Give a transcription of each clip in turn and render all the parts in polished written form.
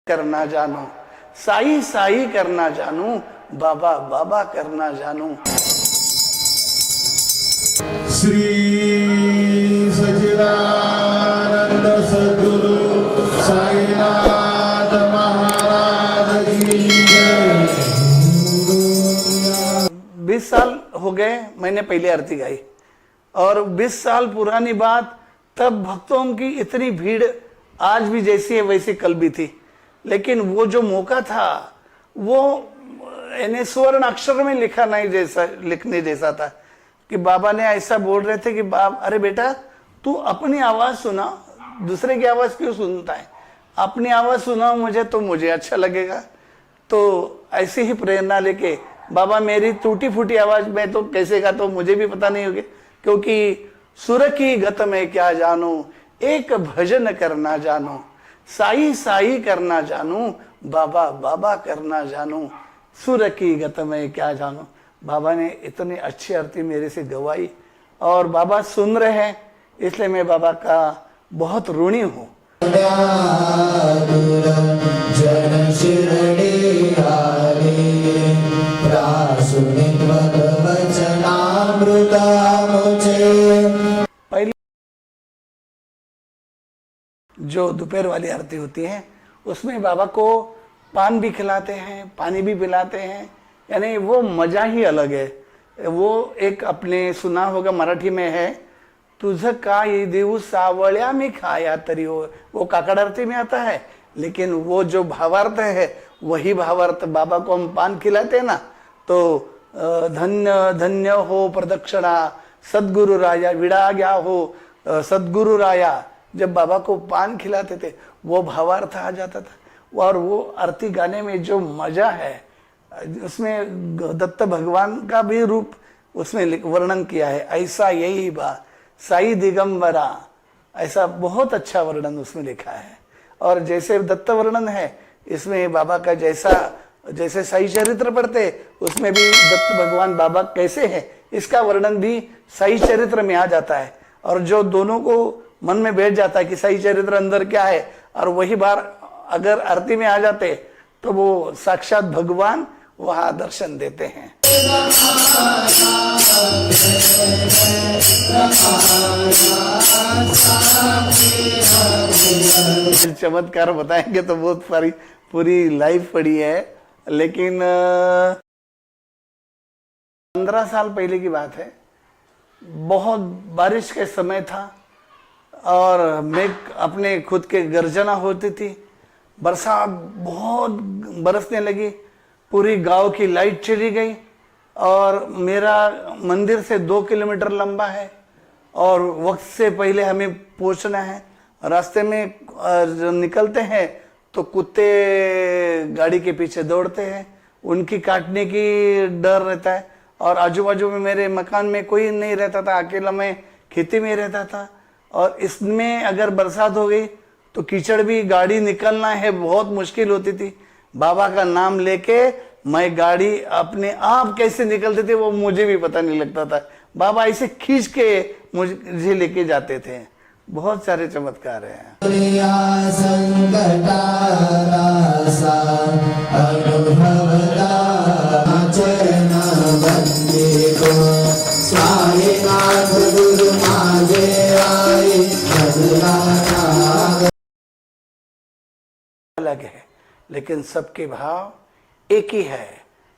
करना जानू, साई साई करना जानू, बाबा बाबा करना जानू। श्री सच्चिदानंद सद्गुरु साईनाथ महाराज की जय। 20 साल हो गए मैंने पहले आरती गाई और 20 साल पुरानी बात, तब भक्तों की इतनी भीड़ आज भी जैसी है वैसी कल भी थी। लेकिन वो जो मौका था वो यानी स्वर्ण अक्षर में लिखने जैसा था कि बाबा ने ऐसा बोल रहे थे कि अरे बेटा तू अपनी आवाज सुना, दूसरे की आवाज क्यों सुनता है, अपनी आवाज सुनाओ मुझे तो मुझे अच्छा लगेगा। तो ऐसी ही प्रेरणा लेके बाबा मेरी टूटी फूटी आवाज में तो कैसे गा तो मुझे भी पता नहीं होगा, क्योंकि सुर की गत में क्या जानू, एक भजन करना जानू, साई साई करना जानू, बाबा बाबा करना जानू, सुर की गत में क्या जानू। बाबा ने इतनी अच्छी आरती मेरे से गवाई और बाबा सुन रहे हैं, इसलिए मैं बाबा का बहुत ऋणी हूँ। जन शिरडी आले, प्रासुनि वचनामृता मुझे। पहली जो दोपहर वाली आरती होती है उसमें बाबा को पान भी खिलाते हैं, पानी भी पिलाते हैं, यानी वो मजा ही अलग है। वो एक आपने सुना होगा मराठी में है, तुझ काय देऊ सावळ्या मी खाया तरी हो, वो काकड़ आरती में आता है। लेकिन वो जो भावार्थ है वही भावार्थ बाबा को हम पान खिलाते हैं ना, तो धन्य धन्य हो प्रदक्षिणा सद्गुरु राया, विड़ा गया हो सद्गुरु राया। जब बाबा को पान खिलाते थे वो भावार्थ आ जाता था। और वो आरती गाने में जो मजा है, उसमें दत्त भगवान का भी रूप उसमें वर्णन किया है, ऐसा यही बा साई दिगंबरा, ऐसा बहुत अच्छा वर्णन उसमें लिखा है। और जैसे दत्त वर्णन है इसमें बाबा का जैसे साई चरित्र पढ़ते उसमें भी दत्त भगवान बाबा कैसे है इसका वर्णन भी साई चरित्र में आ जाता है। और जो दोनों को मन में बैठ जाता है कि साई चरित्र अंदर क्या है, और वही बार अगर आरती में आ जाते तो वो साक्षात भगवान वहां दर्शन देते हैं। चमत्कार बताएंगे तो बहुत सारी पूरी लाइफ पड़ी है, लेकिन 15 साल पहले की बात है। बहुत बारिश के समय था और मैं अपने खुद के गर्जना होती थी, बरसात बहुत बरसने लगी, पूरी गांव की लाइट चली गई और मेरा मंदिर से 2 किलोमीटर लंबा है और वक्त से पहले हमें पहुंचना है। रास्ते में निकलते हैं तो कुत्ते गाड़ी के पीछे दौड़ते हैं, उनकी काटने की डर रहता है। और आजू बाजू में मेरे मकान में कोई नहीं रहता था, अकेला मैं खेती में रहता था। और इसमें अगर बरसात हो गई तो कीचड़ भी, गाड़ी निकलना है बहुत मुश्किल होती थी। बाबा का नाम लेके मैं गाड़ी अपने आप कैसे निकलते थे वो मुझे भी पता नहीं लगता था, बाबा ऐसे खींच के मुझे लेके जाते थे। बहुत सारे चमत्कार हैं। अलग है लेकिन सबके भाव एक ही है,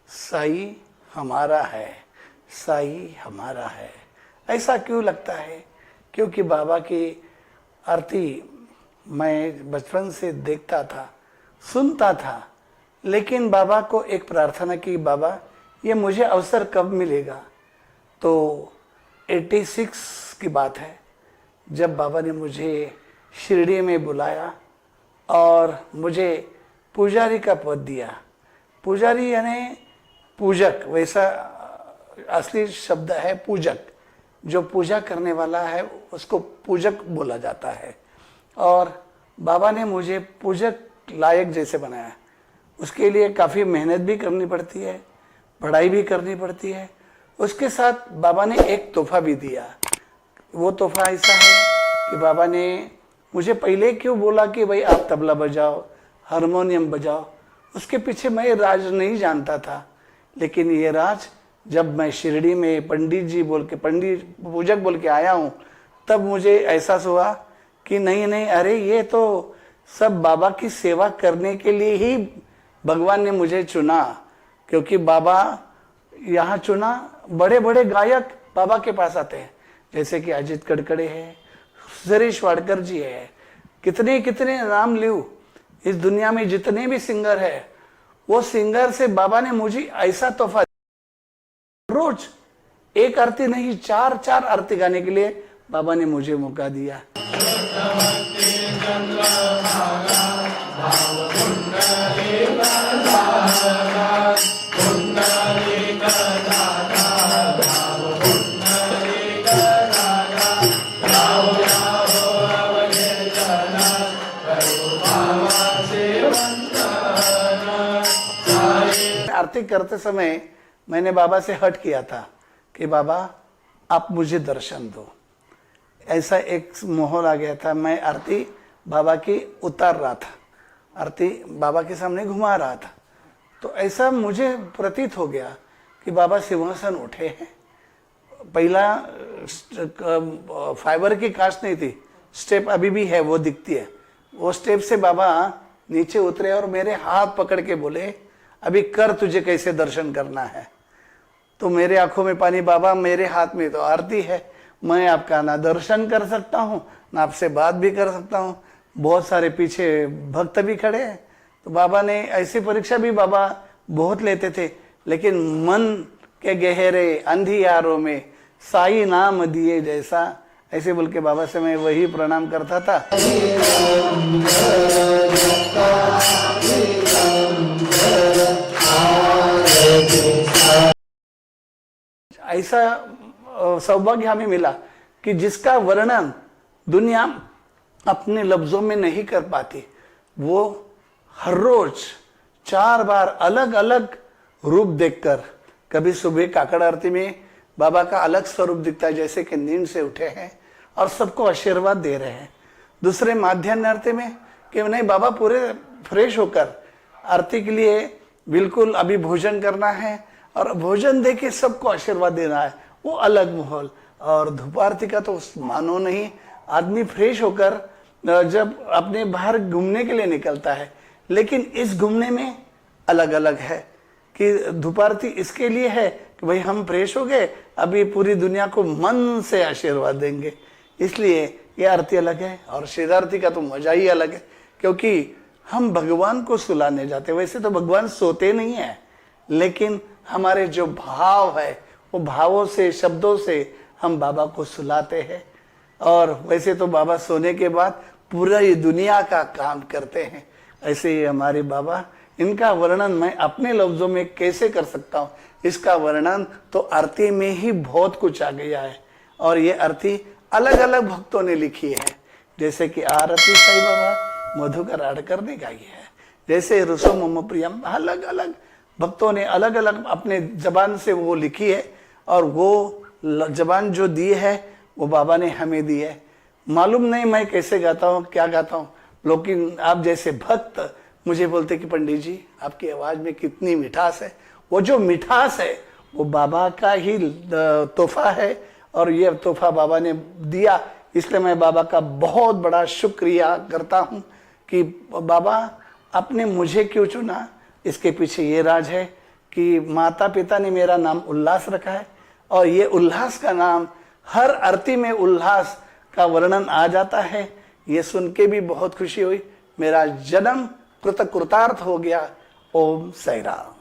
साई हमारा है, साई हमारा है। ऐसा क्यों लगता है? क्योंकि बाबा की आरती मैं बचपन से देखता था, सुनता था, लेकिन बाबा को एक प्रार्थना की, बाबा ये मुझे अवसर कब मिलेगा। तो 86 की बात है जब बाबा ने मुझे शिरडी में बुलाया और मुझे पुजारी का पद दिया। पुजारी यानी पूजक, वैसा असली शब्द है पूजक, जो पूजा करने वाला है उसको पूजक बोला जाता है। और बाबा ने मुझे पूजक लायक जैसे बनाया। उसके लिए काफ़ी मेहनत भी करनी पड़ती है, पढ़ाई भी करनी पड़ती है। उसके साथ बाबा ने एक तोहफा भी दिया। वो तोहफा ऐसा है कि बाबा ने मुझे पहले क्यों बोला कि भाई आप तबला बजाओ, हारमोनियम बजाओ। उसके पीछे मैं राज नहीं जानता था, लेकिन ये राज जब मैं शिरडी में पंडित जी बोल के, पंडित पूजक बोल के आया हूँ, तब मुझे एहसास हुआ कि नहीं नहीं, अरे ये तो सब बाबा की सेवा करने के लिए ही भगवान ने मुझे चुना। क्योंकि बाबा यहाँ चुना, बड़े बड़े गायक बाबा के पास आते हैं, जैसे कि अजित कडकडे है, सुरेश वाडकर जी है, कितने कितने नाम लियो। इस दुनिया में जितने भी सिंगर है, वो सिंगर से बाबा ने मुझे ऐसा तोहफा, रोज एक आरती नहीं, 4 आरती गाने के लिए बाबा ने मुझे मौका दिया। आरती करते समय मैंने बाबा से हट किया था कि बाबा आप मुझे दर्शन दो। ऐसा एक माहौल आ गया था, मैं आरती बाबा की उतार रहा था, आरती बाबा के सामने घुमा रहा था, तो ऐसा मुझे प्रतीत हो गया कि बाबा सिंहासन उठे हैं। पहला फाइबर की कास्ट नहीं थी, स्टेप अभी भी है, वो दिखती है, वो स्टेप से बाबा नीचे उतरे और मेरे हाथ पकड़ के बोले अभी कर, तुझे कैसे दर्शन करना है। तो मेरे आंखों में पानी, बाबा मेरे हाथ में तो आरती है, मैं आपका ना दर्शन कर सकता हूँ ना आपसे बात भी कर सकता हूँ, बहुत सारे पीछे भक्त भी खड़े हैं। तो बाबा ने ऐसी परीक्षा भी बाबा बहुत लेते थे, लेकिन मन के गहरे अंधियारों में साई नाम दिए जैसा, ऐसे बोल के बाबा से मैं वही प्रणाम करता था। ऐसा सौभाग्य हमें मिला कि जिसका वर्णन दुनिया अपने लफ्जों में नहीं कर पाती, वो हर रोज 4 बार अलग अलग रूप देखकर, कभी सुबह काकड़ आरती में बाबा का अलग स्वरूप दिखता है, जैसे कि नींद से उठे हैं और सबको आशीर्वाद दे रहे हैं। दूसरे माध्याह्न आरती में कि नहीं, बाबा पूरे फ्रेश होकर आरती के लिए बिल्कुल अभी भोजन करना है और भोजन दे के सबको आशीर्वाद देना है, वो अलग माहौल। और धूप आरती का तो मानो नहीं, आदमी फ्रेश होकर जब अपने बाहर घूमने के लिए निकलता है, लेकिन इस घूमने में अलग अलग है कि धूप आरती इसके लिए है कि भाई हम फ्रेश हो गए, अभी पूरी दुनिया को मन से आशीर्वाद देंगे, इसलिए ये आरती अलग है। और शिव आरती का तो मजा ही अलग है, क्योंकि हम भगवान को सुलाने जाते। वैसे तो भगवान सोते नहीं है, लेकिन हमारे जो भाव है, वो भावों से, शब्दों से हम बाबा को सुलाते हैं। और वैसे तो बाबा सोने के बाद पूरा ये दुनिया का काम करते हैं, ऐसे ही हमारे बाबा, इनका वर्णन मैं अपने लफ्जों में कैसे कर सकता हूँ। इसका वर्णन तो आरती में ही बहुत कुछ आ गया है, और ये आरती अलग अलग भक्तों ने लिखी है, जैसे कि आरती साईं बाबा मधुकर आडकर ने गाई है, जैसे रुसो मम प्रियम, अलग अलग भक्तों ने अलग अलग अपने जबान से वो लिखी है। और वो जबान जो दी है वो बाबा ने हमें दी है। मालूम नहीं मैं कैसे गाता हूँ, क्या गाता हूँ, लेकिन आप जैसे भक्त मुझे बोलते कि पंडित जी आपकी आवाज़ में कितनी मिठास है। वो जो मिठास है वो बाबा का ही तोहफा है, और ये तोहफा बाबा ने दिया, इसलिए मैं बाबा का बहुत बड़ा शुक्रिया करता हूँ कि बाबा आपने मुझे क्यों चुना। इसके पीछे ये राज है कि माता पिता ने मेरा नाम उल्लास रखा है, और ये उल्लास का नाम हर आरती में उल्लास का वर्णन आ जाता है। ये सुन के भी बहुत खुशी हुई, मेरा जन्म कृतार्थ हो गया। ओम साई राम।